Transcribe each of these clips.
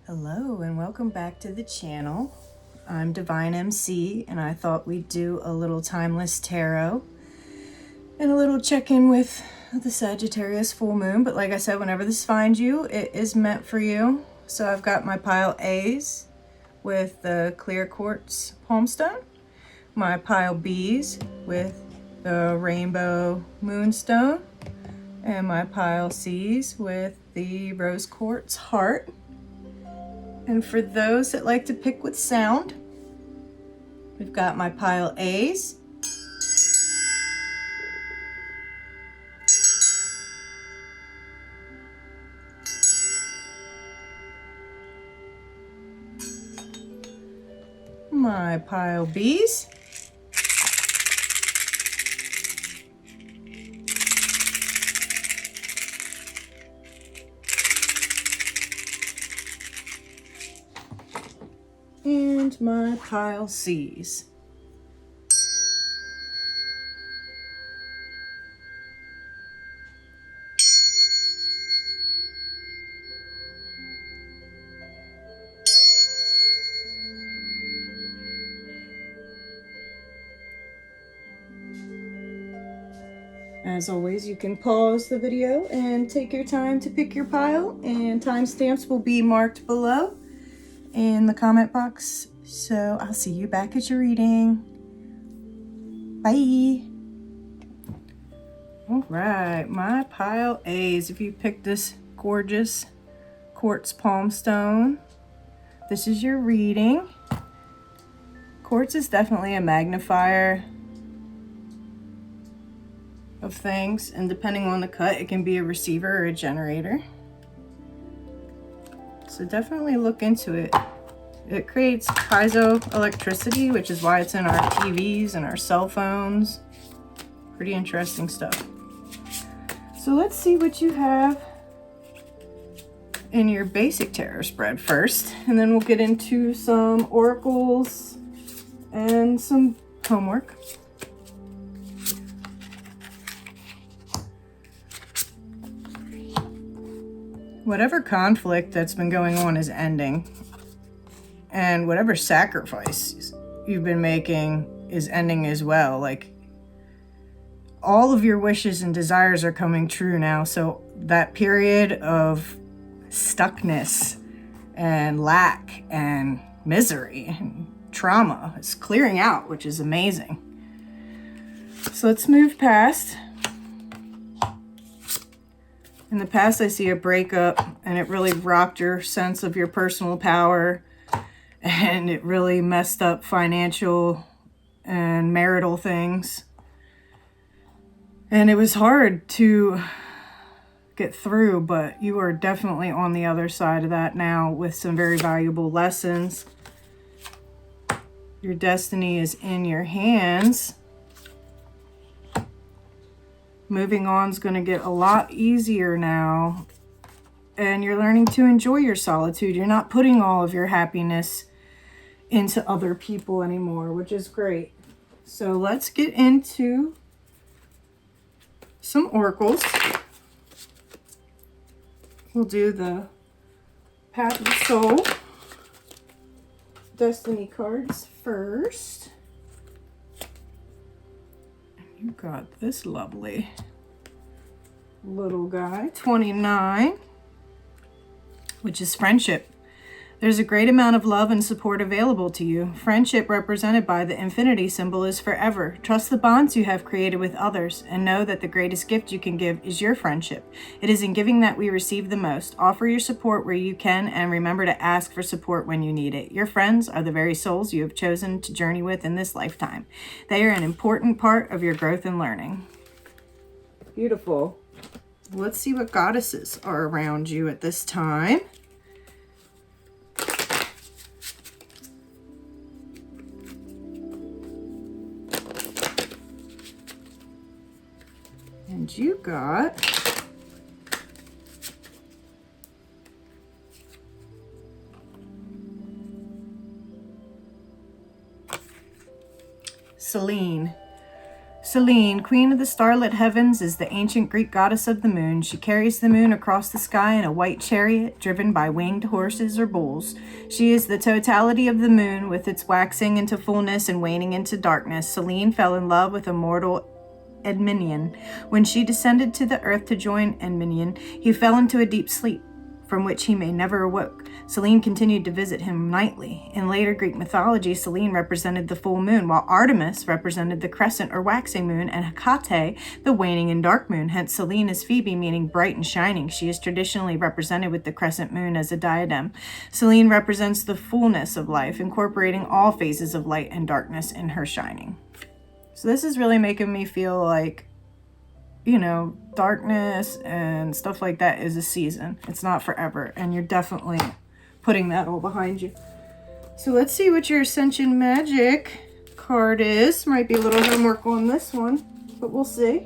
Hello and welcome back to the channel. I'm DvineMC and I thought we'd do a little timeless tarot and a little check-in with the Sagittarius full moon. But like I said, whenever this finds you, it is meant for you. So I've got my pile A's with the clear quartz palm stone, my pile B's with the rainbow moonstone, and my pile C's with the rose quartz heart. And for those that like to pick with sound, we've got my pile A's, my pile B's, and my pile C's. As always, you can pause the video and take your time to pick your pile, and timestamps will be marked below in the comment box. So I'll see you back at your reading. Bye. All right, my pile A's. If you picked this gorgeous quartz palm stone, this is your reading. Quartz is definitely a magnifier of things, and depending on the cut, it can be a receiver or a generator. So definitely look into it. It creates piezoelectricity, which is why it's in our TVs and our cell phones. Pretty interesting stuff. So let's see what you have in your basic tarot spread first, and then we'll get into some oracles and some homework. Whatever conflict that's been going on is ending, and whatever sacrifice you've been making is ending as well. Like, all of your wishes and desires are coming true now. So that period of stuckness and lack and misery and trauma is clearing out, which is amazing. So let's move past. In the past, I see a breakup, and it really rocked your sense of your personal power, and it really messed up financial and marital things. And it was hard to get through, but you are definitely on the other side of that now with some very valuable lessons. Your destiny is in your hands. Moving on is going to get a lot easier now, and you're learning to enjoy your solitude. You're not putting all of your happiness into other people anymore, which is great. So let's get into some oracles. We'll do the Path of Soul Destiny cards first. You got this lovely little guy, 29, which is friendship. There's a great amount of love and support available to you. Friendship, represented by the infinity symbol, is forever. Trust the bonds you have created with others, and know that the greatest gift you can give is your friendship. It is in giving that we receive the most. Offer your support where you can, and remember to ask for support when you need it. Your friends are the very souls you have chosen to journey with in this lifetime. They are an important part of your growth and learning. Beautiful. Let's see what goddesses are around you at this time. And you got Celine. Selene, queen of the starlit heavens, is the ancient Greek goddess of the moon. She carries the moon across the sky in a white chariot driven by winged horses or bulls. She is the totality of the moon, with its waxing into fullness and waning into darkness. Selene fell in love with a mortal Endymion. When she descended to the earth to join Endymion, he fell into a deep sleep, from which he may never awoke. Selene continued to visit him nightly. In later Greek mythology, Selene represented the full moon, while Artemis represented the crescent or waxing moon, and Hecate the waning and dark moon. Hence, Selene is Phoebe, meaning bright and shining. She is traditionally represented with the crescent moon as a diadem. Selene represents the fullness of life, incorporating all phases of light and darkness in her shining. So this is really making me feel like, you know, darkness and stuff like that is a season. It's not forever. And you're definitely putting that all behind you. So let's see what your Ascension Magic card is. Might be a little homework on this one, but we'll see.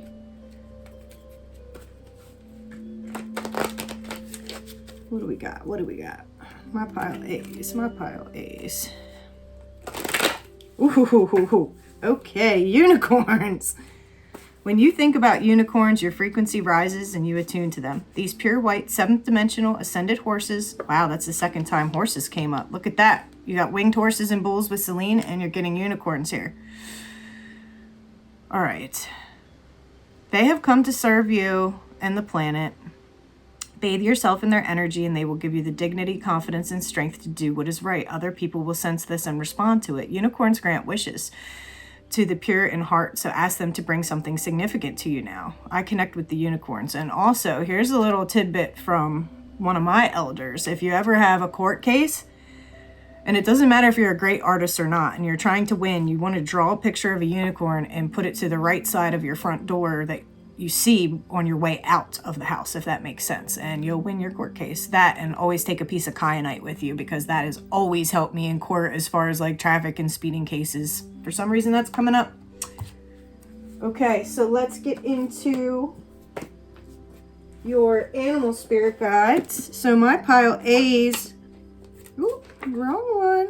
What do we got? What do we got? My pile A's. My pile A's. Ooh, okay, unicorns. When you think about unicorns, your frequency rises and you attune to them. These pure white, 7th dimensional ascended horses. Wow, that's the second time horses came up. Look at that. You got winged horses and bulls with Selene, and you're getting unicorns here. All right. They have come to serve you and the planet. Bathe yourself in their energy, and they will give you the dignity, confidence, and strength to do what is right. Other people will sense this and respond to it. Unicorns grant wishes to the pure in heart, so ask them to bring something significant to you now. I connect with the unicorns. And also, here's a little tidbit from one of my elders. If you ever have a court case, and it doesn't matter if you're a great artist or not, and you're trying to win, you want to draw a picture of a unicorn and put it to the right side of your front door that you see on your way out of the house, if that makes sense, and you'll win your court case. That, and always take a piece of kyanite with you, because that has always helped me in court as far as like traffic and speeding cases. For some reason that's coming up. Okay, so let's get into your animal spirit guides. So my pile A's, ooh, wrong one.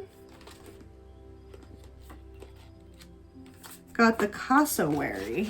Got the cassowary.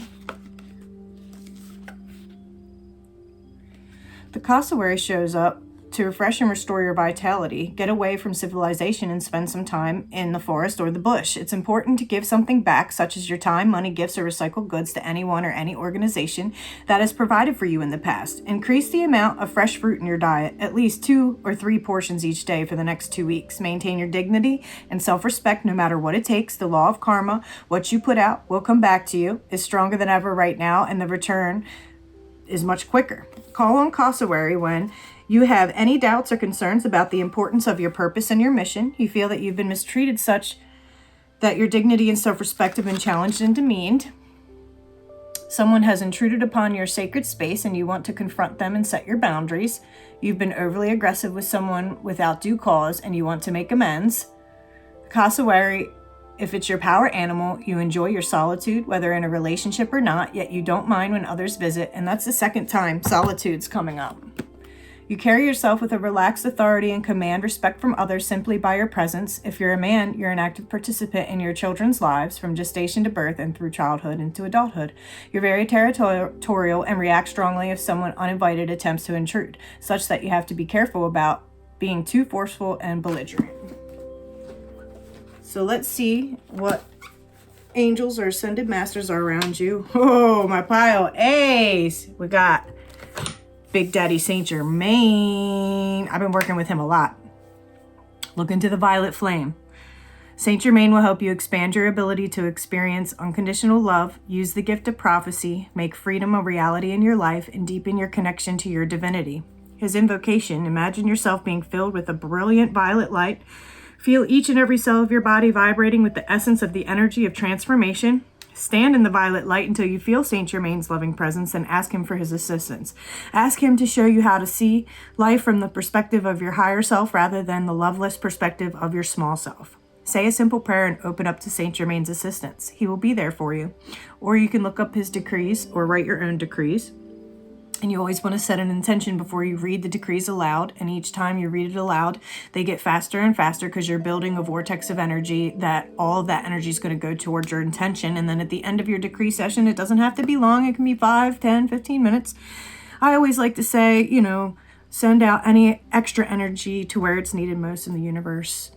The cassowary shows up to refresh and restore your vitality. Get away from civilization and spend some time in the forest or the bush. It's important to give something back, such as your time, money, gifts, or recycled goods to anyone or any organization that has provided for you in the past. Increase the amount of fresh fruit in your diet, at least 2 or 3 portions each day for the next 2 weeks. Maintain your dignity and self-respect no matter what it takes. The law of karma, what you put out will come back to you, is stronger than ever right now, and the return is much quicker. Call on cassowary when you have any doubts or concerns about the importance of your purpose and your mission. You feel that you've been mistreated such that your dignity and self-respect have been challenged and demeaned. Someone has intruded upon your sacred space and you want to confront them and set your boundaries. You've been overly aggressive with someone without due cause and you want to make amends. Cassowary, if it's your power animal, you enjoy your solitude, whether in a relationship or not, yet you don't mind when others visit, and that's the second time solitude's coming up. You carry yourself with a relaxed authority and command respect from others simply by your presence. If you're a man, you're an active participant in your children's lives from gestation to birth and through childhood into adulthood. You're very territorial and react strongly if someone uninvited attempts to intrude, such that you have to be careful about being too forceful and belligerent. So let's see what angels or ascended masters are around you. Oh, my pile A's. We got Big Daddy Saint Germain. I've been working with him a lot. Look into the violet flame. Saint Germain will help you expand your ability to experience unconditional love, use the gift of prophecy, make freedom a reality in your life, and deepen your connection to your divinity. His invocation: imagine yourself being filled with a brilliant violet light. Feel each and every cell of your body vibrating with the essence of the energy of transformation. Stand in the violet light until you feel Saint Germain's loving presence and ask him for his assistance. Ask him to show you how to see life from the perspective of your higher self rather than the loveless perspective of your small self. Say a simple prayer and open up to Saint Germain's assistance. He will be there for you. Or you can look up his decrees or write your own decrees. And you always want to set an intention before you read the decrees aloud. And each time you read it aloud, they get faster and faster because you're building a vortex of energy that all of that energy is going to go towards your intention. And then at the end of your decree session, it doesn't have to be long. It can be 5, 10, 15 minutes. I always like to say, you know, send out any extra energy to where it's needed most in the universe.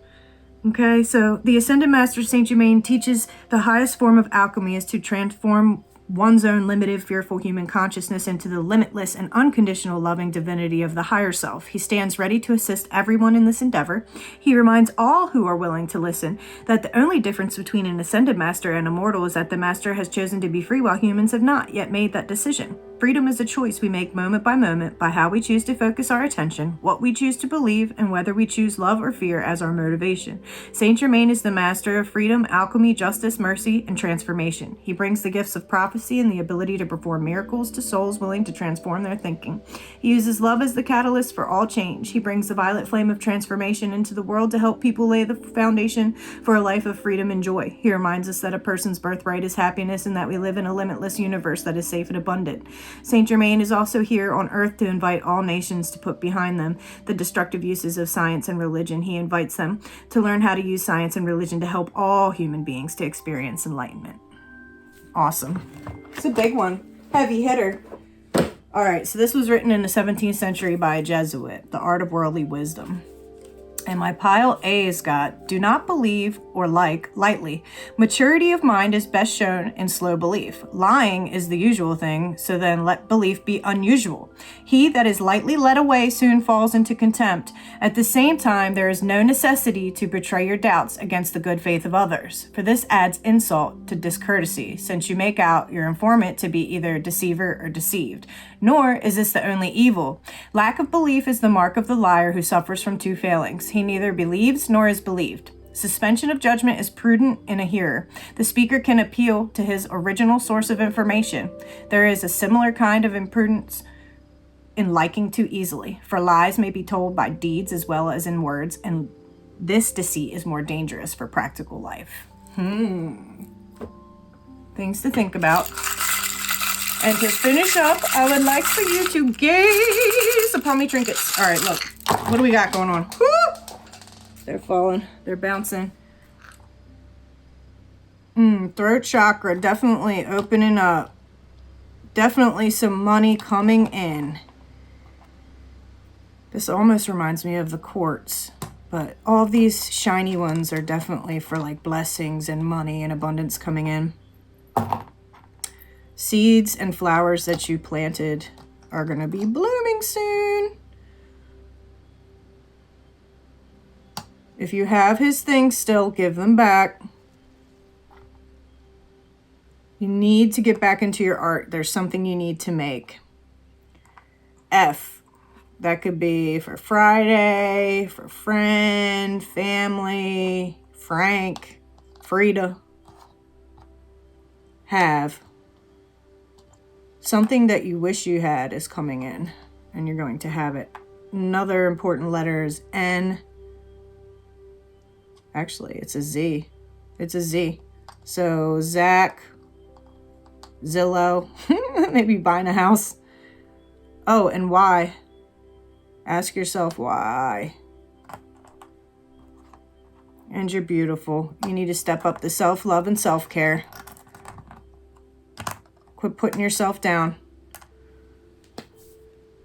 Okay, so the Ascended Master Saint Germain teaches the highest form of alchemy is to transform one's own limited, fearful human consciousness into the limitless and unconditional loving divinity of the higher self. He stands ready to assist everyone in this endeavor. He reminds all who are willing to listen that the only difference between an Ascended Master and a mortal is that the Master has chosen to be free while humans have not yet made that decision. Freedom is a choice we make moment by how we choose to focus our attention, what we choose to believe, and whether we choose love or fear as our motivation. Saint Germain is the master of freedom, alchemy, justice, mercy, and transformation. He brings the gifts of prophecy and the ability to perform miracles to souls willing to transform their thinking. He uses love as the catalyst for all change. He brings the violet flame of transformation into the world to help people lay the foundation for a life of freedom and joy. He reminds us that a person's birthright is happiness and that we live in a limitless universe that is safe and abundant. Saint Germain is also here on earth to invite all nations to put behind them the destructive uses of science and religion. He invites them to learn how to use science and religion to help all human beings to experience enlightenment. Awesome. It's a big one. Heavy hitter. All right, so this was written in the 17th century by a Jesuit, The Art of Worldly Wisdom. And my pile A's got, do not believe or like lightly. Maturity of mind is best shown in slow belief. Lying is the usual thing, so then let belief be unusual. He that is lightly led away soon falls into contempt. At the same time, there is no necessity to betray your doubts against the good faith of others, for this adds insult to discourtesy, since you make out your informant to be either deceiver or deceived. Nor is this the only evil. Lack of belief is the mark of the liar who suffers from two failings. He neither believes nor is believed. Suspension of judgment is prudent in a hearer. The speaker can appeal to his original source of information. There is a similar kind of imprudence in liking too easily, for lies may be told by deeds as well as in words, and this deceit is more dangerous for practical life. Things to think about. And to finish up, I would like for you to gaze upon me trinkets. All right, look. What do we got going on? Woo! They're falling. They're bouncing. Throat chakra, definitely opening up. Definitely some money coming in. This almost reminds me of the quartz. But all of these shiny ones are definitely for like blessings and money and abundance coming in. Seeds and flowers that you planted are going to be blooming soon. If you have his things still, give them back. You need to get back into your art. There's something you need to make. F. That could be for Friday, for friend, family, Frank, Frida. Have. Something that you wish you had is coming in, and you're going to have it. Another important letter is N. Actually, it's a Z. It's a Z. So, Zach, Zillow, maybe buying a house. Oh, and Y. Ask yourself why. And you're beautiful. You need to step up the self-love and self-care. Quit putting yourself down.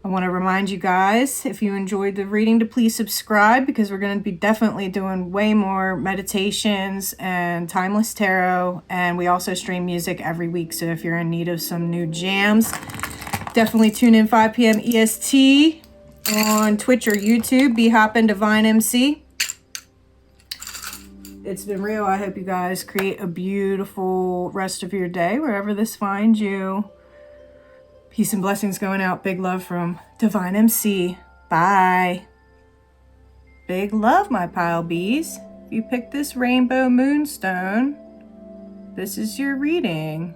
I want to remind you guys, if you enjoyed the reading, to please subscribe, because we're going to be definitely doing way more meditations and timeless tarot. And we also stream music every week. So if you're in need of some new jams, definitely tune in 5 p.m. EST on Twitch or YouTube, BHOPandDvineMC. It's been real. I hope you guys create a beautiful rest of your day, wherever this finds you. Peace and blessings going out. Big love from Dvine MC. Bye. Big love, my pile bees. If you pick this rainbow moonstone, this is your reading.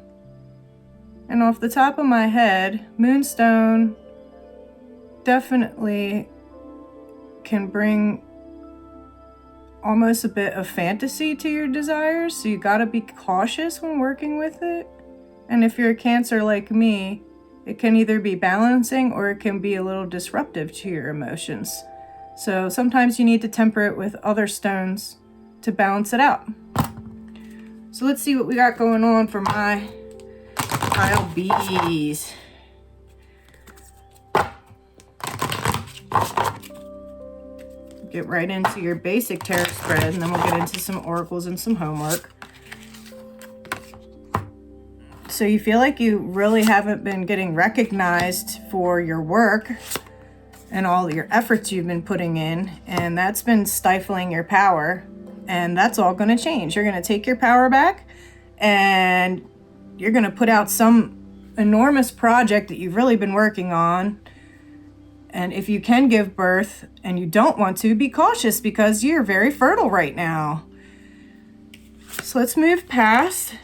And off the top of my head, moonstone definitely can bring almost a bit of fantasy to your desires, so you gotta be cautious when working with it. And if you're a Cancer like me, It can either be balancing or it can be a little disruptive to your emotions. So sometimes you need to temper it with other stones to balance it out. So let's see what we got going on for my pile B's. Get right into your basic tarot spread, and then we'll get into some oracles and some homework. So you feel like you really haven't been getting recognized for your work and all your efforts you've been putting in, and that's been stifling your power, and that's all going to change. You're going to take your power back, and you're going to put out some enormous project that you've really been working on. And if you can give birth and you don't want to, be cautious because you're very fertile right now. So let's move past.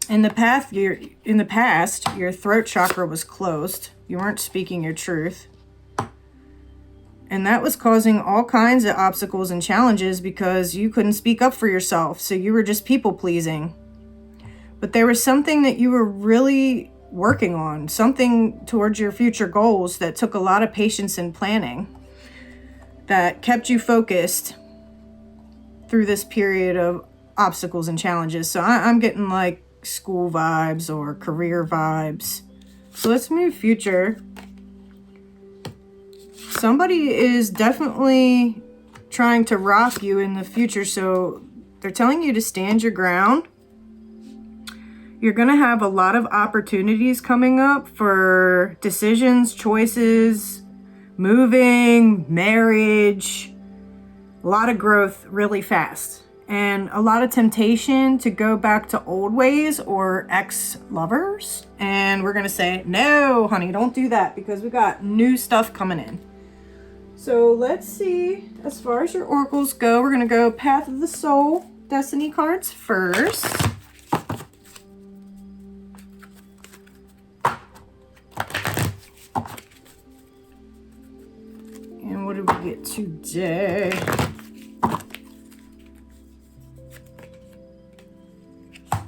In the past, your throat chakra was closed. You weren't speaking your truth. And that was causing all kinds of obstacles and challenges because you couldn't speak up for yourself. So you were just people pleasing. But there was something that you were really working on, something towards your future goals that took a lot of patience and planning, that kept you focused through this period of obstacles and challenges. So I'm getting like school vibes or career vibes. So let's move future. Somebody is definitely trying to rock you in the future. So they're telling you to stand your ground. You're going to have a lot of opportunities coming up for decisions, choices, moving, marriage, a lot of growth really fast, and a lot of temptation to go back to old ways or ex-lovers. And we're going to say, no, honey, don't do that because we got new stuff coming in. So let's see, as far as your oracles go, we're going to go Path of the Soul, Destiny cards first. And what did we get today?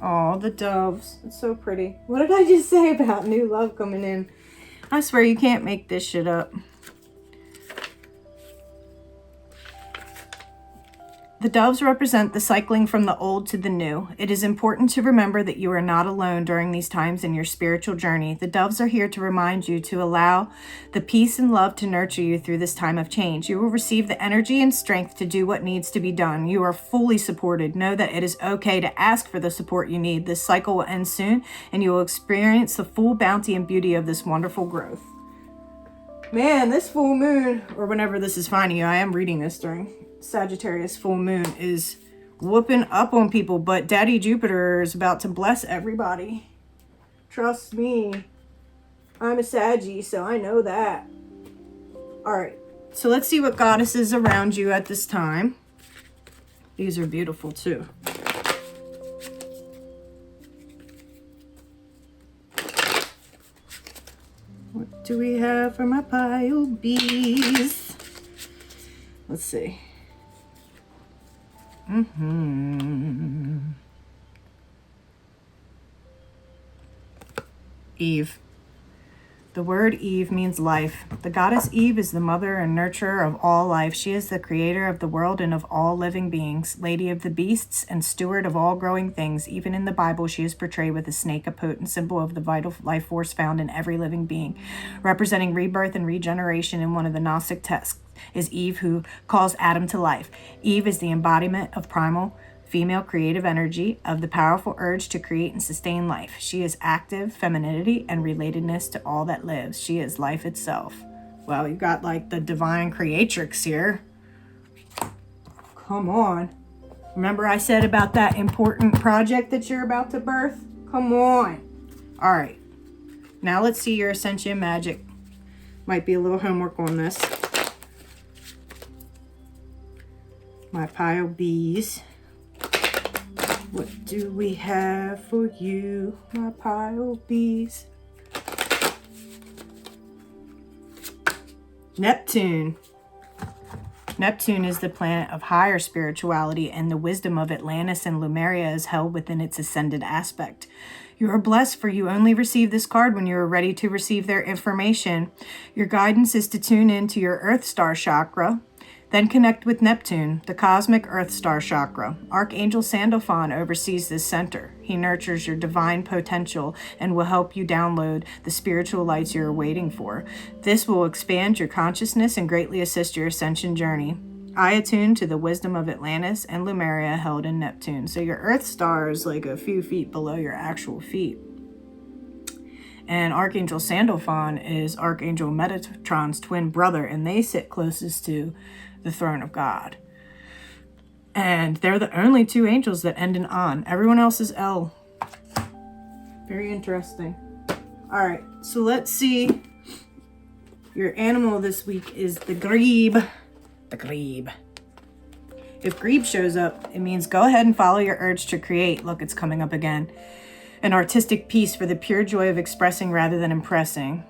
Oh, the doves. It's so pretty. What did I just say about new love coming in? I swear you can't make this shit up. The doves represent the cycling from the old to the new. It is important to remember that you are not alone during these times in your spiritual journey. The doves are here to remind you to allow the peace and love to nurture you through this time of change. You will receive the energy and strength to do what needs to be done. You are fully supported. Know that it is okay to ask for the support you need. This cycle will end soon, and you will experience the full bounty and beauty of this wonderful growth. Man, this full moon, or whenever this is finding you, I am reading this during Sagittarius full moon, is whooping up on people, but Daddy Jupiter is about to bless everybody. Trust me. I'm a Saggy, so I know that. Alright, so let's see what goddesses around you at this time. These are beautiful too. What do we have for my pile B's? Let's see. Eve. The word Eve means life. The goddess Eve is the mother and nurturer of all life. She is the creator of the world and of all living beings, lady of the beasts, and steward of all growing things. Even in the Bible, she is portrayed with a snake, a potent symbol of the vital life force found in every living being. Representing rebirth and regeneration in one of the Gnostic texts is Eve, who calls Adam to life. Eve is the embodiment of primal female creative energy, of the powerful urge to create and sustain life. She is active femininity and relatedness to all that lives. She is life itself. Well, you've got like the divine creatrix here. Come on. Remember I said about that important project that you're about to birth? Come on. All right. Now let's see your Ascension magic. Might be a little homework on this. My pile B's. What do we have for you, my pile B's? Neptune. Neptune is the planet of higher spirituality, and the wisdom of Atlantis and Lemuria is held within its ascended aspect. You are blessed, for you only receive this card when you are ready to receive their information. Your guidance is to tune into your Earth Star chakra, then connect with Neptune, the cosmic Earth Star chakra. Archangel Sandalphon oversees this center. He nurtures your divine potential and will help you download the spiritual lights you are waiting for. This will expand your consciousness and greatly assist your ascension journey. I attune to the wisdom of Atlantis and Lemuria held in Neptune. So your Earth Star is like a few feet below your actual feet. And Archangel Sandalphon is Archangel Metatron's twin brother, and they sit closest to the throne of God. And they're the only two angels that end in on. Everyone else is L. Very interesting. All right, so let's see. Your animal this week is the grebe. The grebe. If grebe shows up, it means go ahead and follow your urge to create. Look, it's coming up again. An artistic piece for the pure joy of expressing rather than impressing.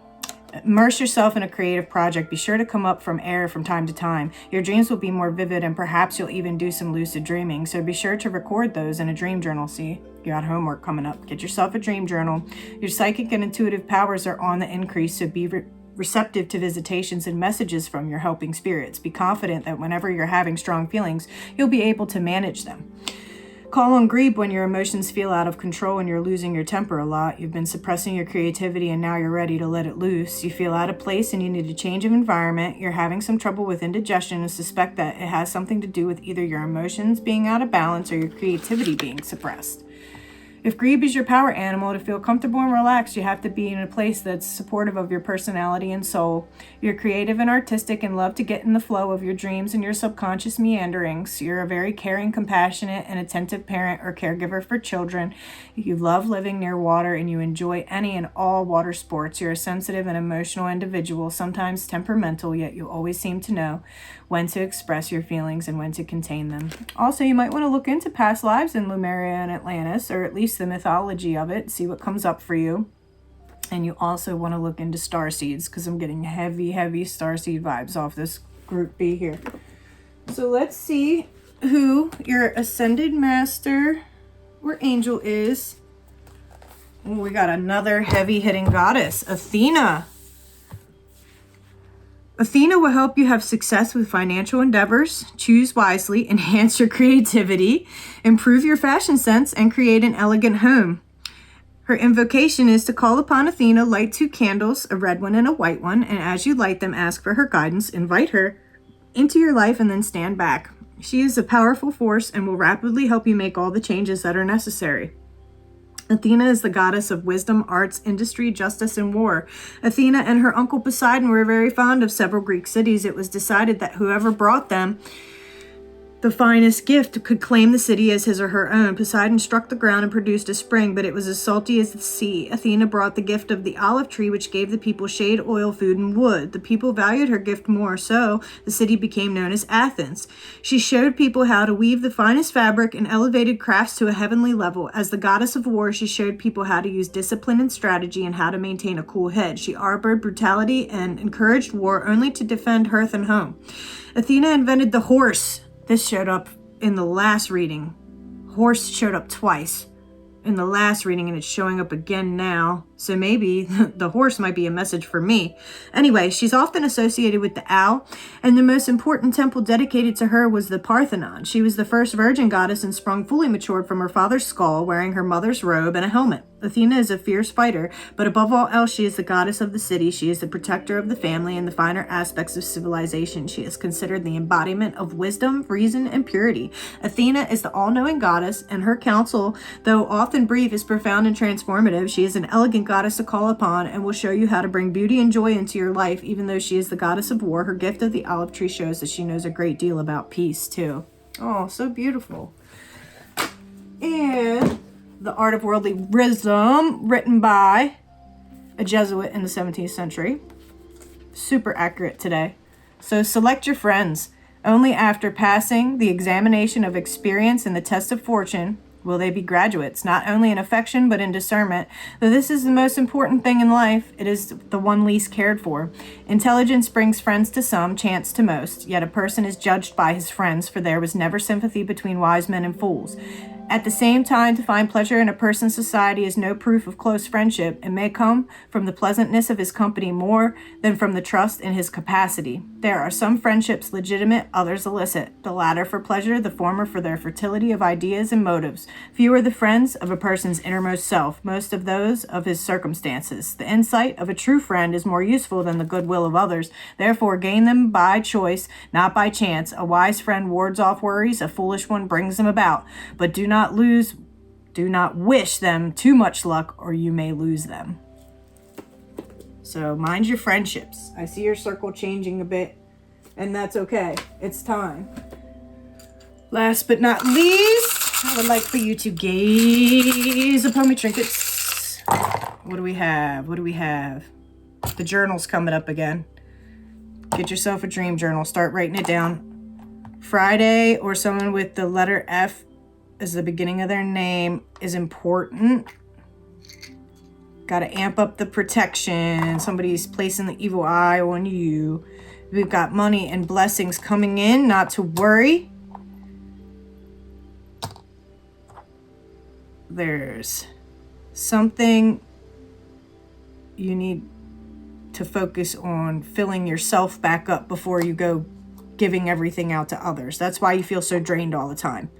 Immerse yourself in a creative project. Be sure to come up from air from time to time. Your dreams will be more vivid, and perhaps you'll even do some lucid dreaming. So be sure to record those in a dream journal. See, you got homework coming up. Get yourself a dream journal. Your psychic and intuitive powers are on the increase, so be receptive to visitations and messages from your helping spirits. Be confident that whenever you're having strong feelings, you'll be able to manage them. Call on grebe when your emotions feel out of control and you're losing your temper a lot. You've been suppressing your creativity and now you're ready to let it loose. You feel out of place and you need a change of environment. You're having some trouble with indigestion and suspect that it has something to do with either your emotions being out of balance or your creativity being suppressed. If grebe is your power animal, to feel comfortable and relaxed, you have to be in a place that's supportive of your personality and soul. You're creative and artistic and love to get in the flow of your dreams and your subconscious meanderings. You're a very caring, compassionate, and attentive parent or caregiver for children. You love living near water and you enjoy any and all water sports. You're a sensitive and emotional individual, sometimes temperamental, yet you always seem to know when to express your feelings and when to contain them. Also, you might want to look into past lives in Lemuria and Atlantis, or at least the mythology of it, see what comes up for you. And you also want to look into starseeds, because I'm getting heavy starseed vibes off this group B here. So let's see who your ascended master or angel is. Ooh, we got another heavy-hitting goddess, Athena. Athena will help you have success with financial endeavors, choose wisely, enhance your creativity, improve your fashion sense, and create an elegant home. Her invocation is to call upon Athena, light 2 candles, a red one and a white one, and as you light them, ask for her guidance, invite her into your life, and then stand back. She is a powerful force and will rapidly help you make all the changes that are necessary. Athena is the goddess of wisdom, arts, industry, justice, and war. Athena and her uncle Poseidon were very fond of several Greek cities. It was decided that whoever brought them the finest gift could claim the city as his or her own. Poseidon struck the ground and produced a spring, but it was as salty as the sea. Athena brought the gift of the olive tree, which gave the people shade, oil, food, and wood. The people valued her gift more, so the city became known as Athens. She showed people how to weave the finest fabric and elevated crafts to a heavenly level. As the goddess of war, she showed people how to use discipline and strategy and how to maintain a cool head. She harbored brutality and encouraged war only to defend hearth and home. Athena invented the horse. This showed up in the last reading. Horse showed up twice in the last reading, and it's showing up again now. So maybe the horse might be a message for me. Anyway, she's often associated with the owl, and the most important temple dedicated to her was the Parthenon. She was the first virgin goddess and sprung fully matured from her father's skull, wearing her mother's robe and a helmet. Athena is a fierce fighter, but above all else, she is the goddess of the city. She is the protector of the family and the finer aspects of civilization. She is considered the embodiment of wisdom, reason, and purity. Athena is the all-knowing goddess, and her counsel, though often brief, is profound and transformative. She is an elegant goddess to call upon and will show you how to bring beauty and joy into your life. Even though she is the goddess of war, her gift of the olive tree shows that she knows a great deal about peace, too. Oh, so beautiful. And The Art of Worldly Wisdom, written by a Jesuit in the 17th century. Super accurate today. So select your friends. Only after passing the examination of experience and the test of fortune will they be graduates, not only in affection but in discernment. Though this is the most important thing in life, it is the one least cared for. Intelligence brings friends to some, chance to most. Yet a person is judged by his friends, for there was never sympathy between wise men and fools. At the same time, to find pleasure in a person's society is no proof of close friendship. It may come from the pleasantness of his company more than from the trust in his capacity. There are some friendships legitimate, others illicit. The latter for pleasure, the former for their fertility of ideas and motives. Few are the friends of a person's innermost self, most of those of his circumstances. The insight of a true friend is more useful than the goodwill of others. Therefore, gain them by choice, not by chance. A wise friend wards off worries, a foolish one brings them about. But do not wish them too much luck, or you may lose them. So mind your friendships. I see your circle changing a bit, and that's okay. It's time. Last but not least, I would like for you to gaze upon my trinkets. What do we have? What do we have? The journal's coming up again. Get yourself a dream journal. Start writing it down. Friday, or someone with the letter F as the beginning of their name, is important. Got to amp up the protection. Somebody's placing the evil eye on you. We've got money and blessings coming in, not to worry. There's something you need to focus on, filling yourself back up before you go giving everything out to others. That's why you feel so drained all the time.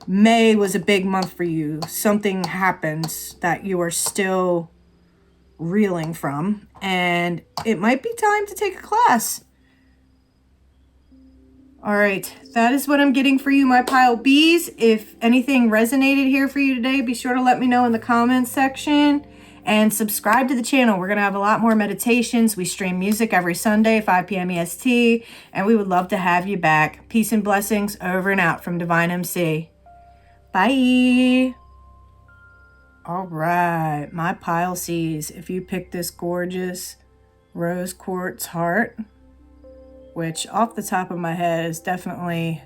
May was a big month for you. Something happens that you are still reeling from, and it might be time to take a class. All right, that is what I'm getting for you, my pile Bs. If anything resonated here for you today, be sure to let me know in the comments section, and subscribe to the channel. We're going to have a lot more meditations. We stream music every Sunday, 5 p.m. EST, and we would love to have you back. Peace and blessings, over and out from Dvine MC. Bye. All right, my pile Cs. If you pick this gorgeous rose quartz heart, which off the top of my head is definitely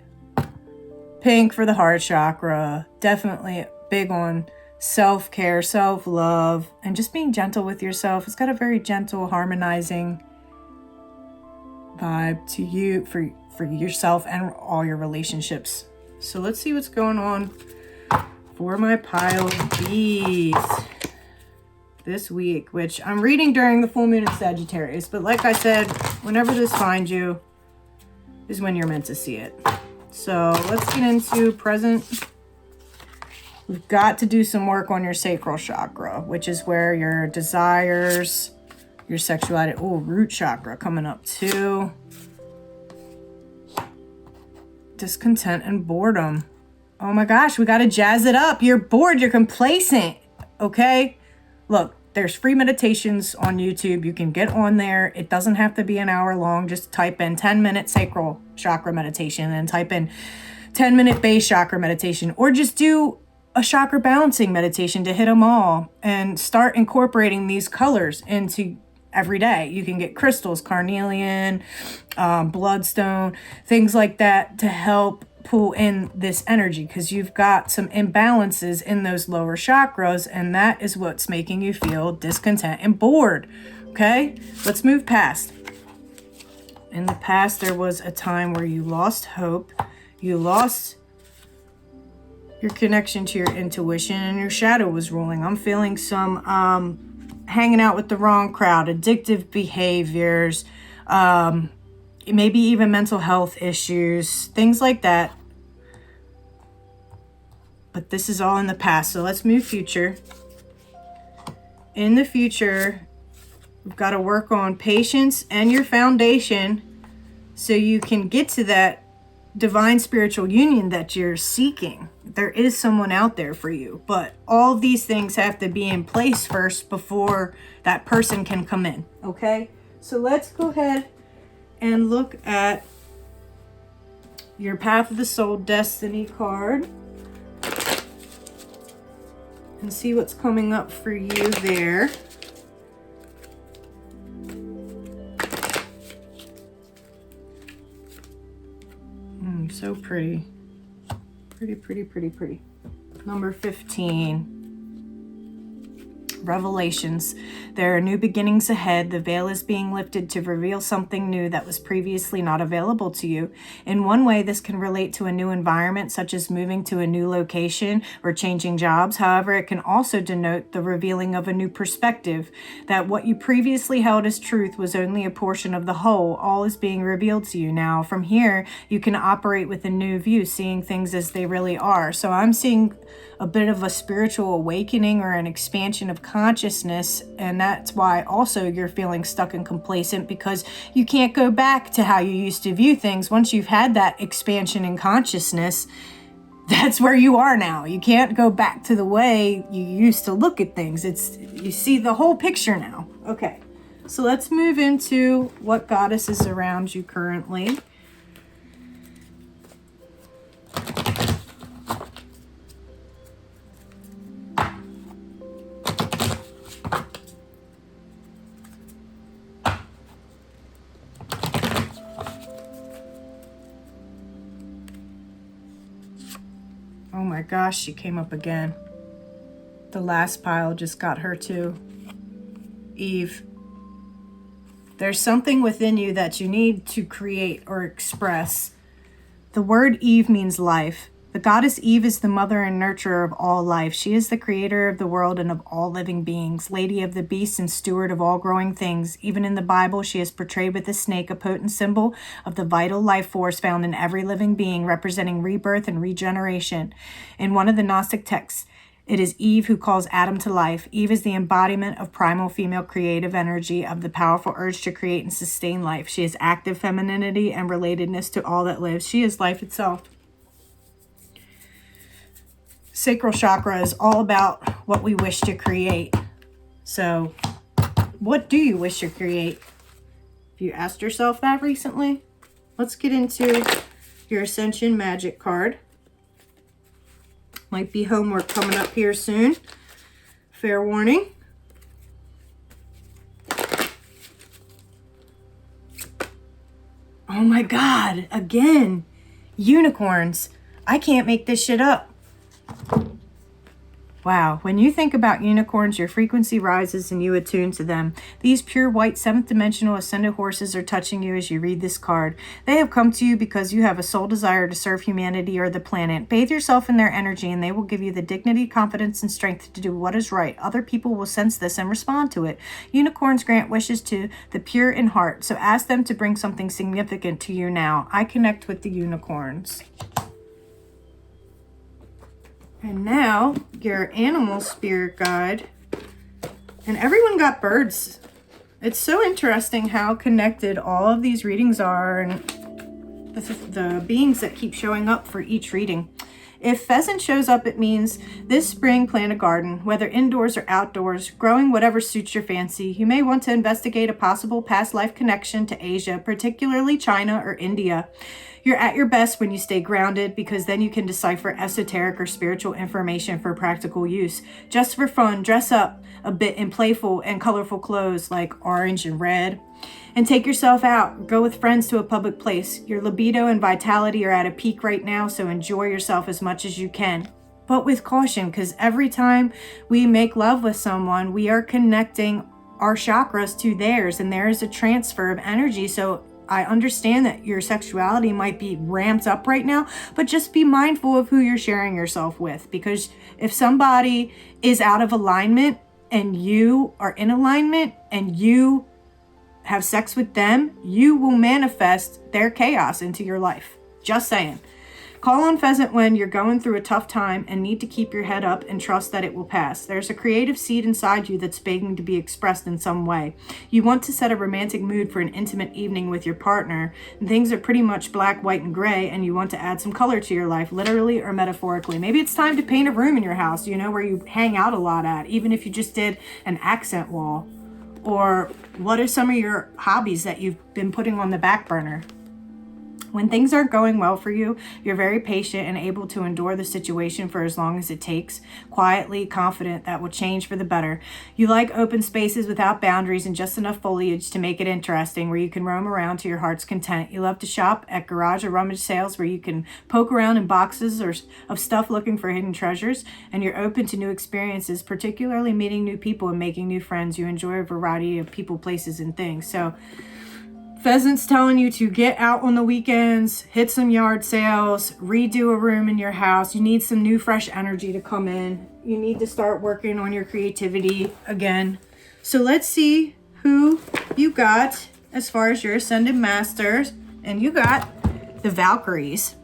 pink for the heart chakra, definitely big on self-care, self-love, and just being gentle with yourself. It's got a very gentle, harmonizing vibe to you, for yourself and all your relationships. So let's see what's going on for my pile Bs this week, which I'm reading during the full moon in Sagittarius. But like I said, whenever this finds you is when you're meant to see it. So let's get into present. We've got to do some work on your sacral chakra, which is where your desires, your sexuality, root chakra coming up too. Discontent and boredom. Oh my gosh, we got to jazz it up. You're bored, you're complacent, okay? Look, there's free meditations on YouTube. You can get on there. It doesn't have to be an hour long. Just type in 10-minute sacral chakra meditation and type in 10-minute base chakra meditation, or just do a chakra balancing meditation to hit them all and start incorporating these colors into every day. You can get crystals, carnelian, bloodstone, things like that to help pull in this energy, because you've got some imbalances in those lower chakras, and that is what's making you feel discontent and bored. Okay, let's move past. In the past, there was a time where you lost hope, you lost your connection to your intuition, and your shadow was ruling. I'm feeling some hanging out with the wrong crowd, addictive behaviors, maybe even mental health issues, things like that. But this is all in the past, so let's move future. In the future, we've got to work on patience and your foundation so you can get to that divine spiritual union that you're seeking. There is someone out there for you, but all of these things have to be in place first before that person can come in, okay? So let's go ahead and look at your Path of the Soul Destiny card and see what's coming up for you there. So pretty. Pretty. Number 15. Revelations. There are new beginnings ahead. The veil is being lifted to reveal something new that was previously not available to you. In one way, this can relate to a new environment, such as moving to a new location or changing jobs. However, it can also denote the revealing of a new perspective, that what you previously held as truth was only a portion of the whole. All is being revealed to you now. From here, you can operate with a new view, seeing things as they really are. So I'm seeing a bit of a spiritual awakening or an expansion of consciousness, and that's why also you're feeling stuck and complacent, because you can't go back to how you used to view things. Once you've had that expansion in consciousness, that's where you are now. You can't go back to the way you used to look at things. You see the whole picture now. Okay, so let's move into what goddess is around you currently. Oh my gosh, she came up again. The last pile just got her too. Eve. There's something within you that you need to create or express. The word Eve means life. The goddess Eve is the mother and nurturer of all life. She is the creator of the world and of all living beings, lady of the beasts and steward of all growing things. Even in the Bible, she is portrayed with the snake, a potent symbol of the vital life force found in every living being, representing rebirth and regeneration. In one of the Gnostic texts, it is Eve who calls Adam to life. Eve is the embodiment of primal female creative energy, of the powerful urge to create and sustain life. She is active femininity and relatedness to all that lives. She is life itself. Sacral chakra is all about what we wish to create. So, what do you wish to create? Have you asked yourself that recently? Let's get into your Ascension Magic card. Might be homework coming up here soon. Fair warning. Oh my God, again. Unicorns. I can't make this shit up. Wow, when you think about unicorns, your frequency rises and you attune to them. These pure white 7th dimensional ascended horses are touching you as you read this card. They have come to you because you have a soul desire to serve humanity or the planet. Bathe yourself in their energy and they will give you the dignity, confidence, and strength to do what is right. Other people will sense this and respond to it. Unicorns grant wishes to the pure in heart, so ask them to bring something significant to you now. I connect with the unicorns. And now, your animal spirit guide. And everyone got birds. It's so interesting how connected all of these readings are and the beings that keep showing up for each reading. If pheasant shows up, it means this spring plant a garden, whether indoors or outdoors, growing whatever suits your fancy. You may want to investigate a possible past life connection to Asia, particularly China or India. You're at your best when you stay grounded, because then you can decipher esoteric or spiritual information for practical use. Just for fun, dress up a bit in playful and colorful clothes like orange and red. And take yourself out. Go with friends to a public place. Your libido and vitality are at a peak right now, so enjoy yourself as much as you can. But with caution, because every time we make love with someone, we are connecting our chakras to theirs, and there is a transfer of energy. So I understand that your sexuality might be ramped up right now, but just be mindful of who you're sharing yourself with, because if somebody is out of alignment and you are in alignment and you have sex with them, you will manifest their chaos into your life. Just saying. Call on pheasant when you're going through a tough time and need to keep your head up and trust that it will pass. There's a creative seed inside you that's begging to be expressed in some way. You want to set a romantic mood for an intimate evening with your partner, and things are pretty much black, white, and gray, and you want to add some color to your life, literally or metaphorically. Maybe it's time to paint a room in your house, where you hang out a lot at, even if you just did an accent wall. Or what are some of your hobbies that you've been putting on the back burner? When things aren't going well for you, you're very patient and able to endure the situation for as long as it takes, quietly confident that will change for the better. You like open spaces without boundaries and just enough foliage to make it interesting, where you can roam around to your heart's content. You love to shop at garage or rummage sales where you can poke around in boxes of stuff looking for hidden treasures, and you're open to new experiences, particularly meeting new people and making new friends. You enjoy a variety of people, places, and things. So Pheasant's telling you to get out on the weekends, hit some yard sales, redo a room in your house. You need some new, fresh energy to come in. You need to start working on your creativity again. So let's see who you got as far as your Ascended Masters. And you got the Valkyries.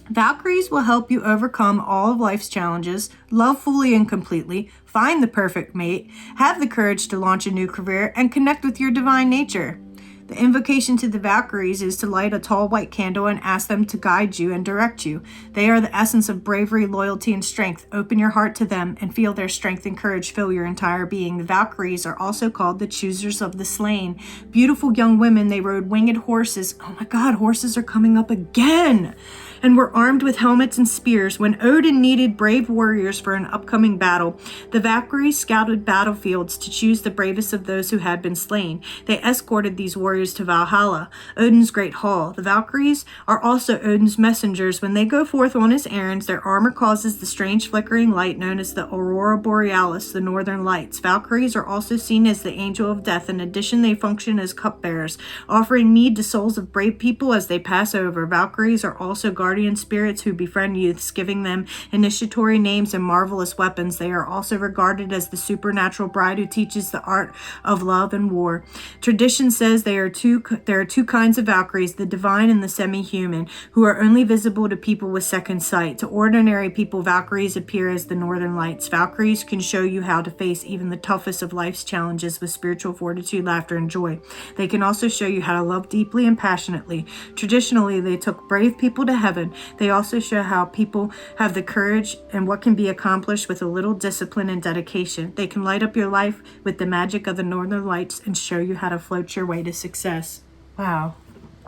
Valkyries will help you overcome all of life's challenges, love fully and completely, find the perfect mate, have the courage to launch a new career, and connect with your divine nature. The invocation to the Valkyries is to light a tall white candle and ask them to guide you and direct you. They are the essence of bravery, loyalty, and strength. Open your heart to them and feel their strength and courage fill your entire being. The Valkyries are also called the choosers of the slain. Beautiful young women, they rode winged horses. Oh my God, horses are coming up again! And were armed with helmets and spears. When Odin needed brave warriors for an upcoming battle, the Valkyries scouted battlefields to choose the bravest of those who had been slain. They escorted these warriors to Valhalla, Odin's great hall. The Valkyries are also Odin's messengers. When they go forth on his errands, their armor causes the strange flickering light known as the Aurora Borealis, the northern lights. Valkyries are also seen as the angel of death. In addition, they function as cupbearers, offering mead to souls of brave people as they pass over. Valkyries are also guardian spirits who befriend youths, giving them initiatory names and marvelous weapons. They are also regarded as the supernatural bride who teaches the art of love and war. Tradition says there are two kinds of Valkyries, the divine and the semi-human, who are only visible to people with second sight. To ordinary people, Valkyries appear as the northern lights. Valkyries can show you how to face even the toughest of life's challenges with spiritual fortitude, laughter, and joy. They can also show you how to love deeply and passionately. Traditionally, they took brave people to heaven. They also show how people have the courage and what can be accomplished with a little discipline and dedication. They can light up your life with the magic of the northern lights and show you how to float your way to success. Wow,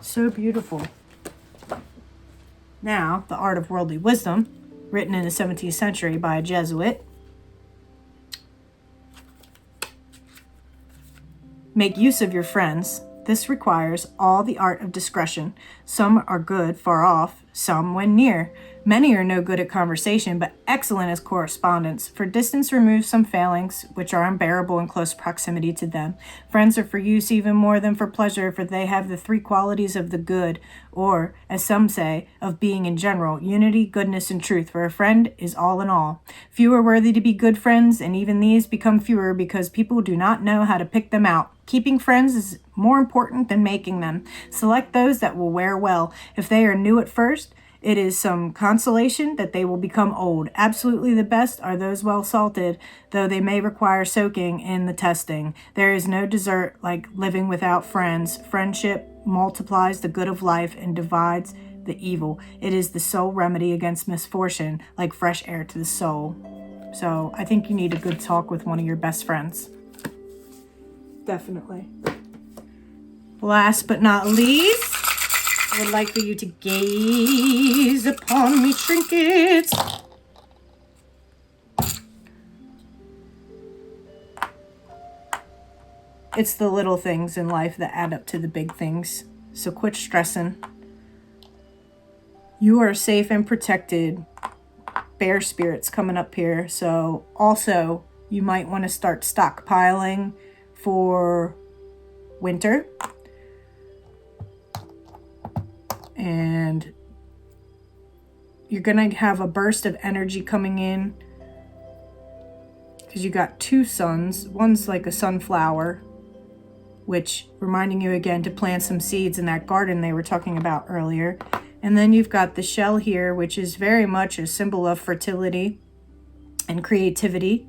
so beautiful. Now, The Art of Worldly Wisdom, written in the 17th century by a Jesuit. Make use of your friends. This requires all the art of discretion. Some are good far off, some when near. Many are no good at conversation, but excellent as correspondence. For distance removes some failings, which are unbearable in close proximity to them. Friends are for use even more than for pleasure, for they have the three qualities of the good, or, as some say, of being in general, unity, goodness, and truth, for a friend is all in all. Few are worthy to be good friends, and even these become fewer because people do not know how to pick them out. Keeping friends is more important than making them. Select those that will wear well. If they are new at first, it is some consolation that they will become old. Absolutely the best are those well salted, though they may require soaking in the testing. There is no dessert like living without friends. Friendship multiplies the good of life and divides the evil. It is the sole remedy against misfortune, like fresh air to the soul. So I think you need a good talk with one of your best friends. Definitely. Last but not least, I would like for you to gaze upon me trinkets. It's the little things in life that add up to the big things. So quit stressing. You are safe and protected. Bear spirits coming up here. So also, you might want to start stockpiling for winter. And you're going to have a burst of energy coming in because you got two suns. One's like a sunflower, which reminding you again to plant some seeds in that garden they were talking about earlier. And then you've got the shell here, which is very much a symbol of fertility and creativity.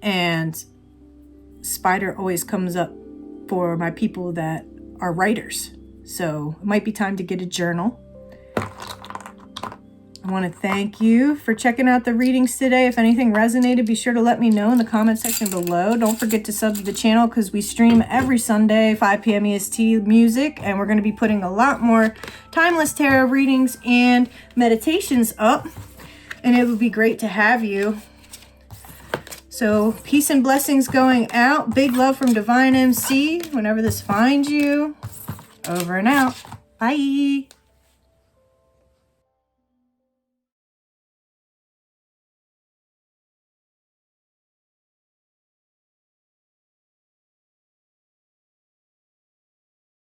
And spider always comes up for my people that are writers. So it might be time to get a journal. I want to thank you for checking out the readings today. If anything resonated, be sure to let me know in the comment section below. Don't forget to sub to the channel because we stream every Sunday, 5 p.m. EST music, and we're going to be putting a lot more timeless tarot readings and meditations up, and it would be great to have you. So peace and blessings going out. Big love from Dvine MC whenever this finds you. Over and out. Bye.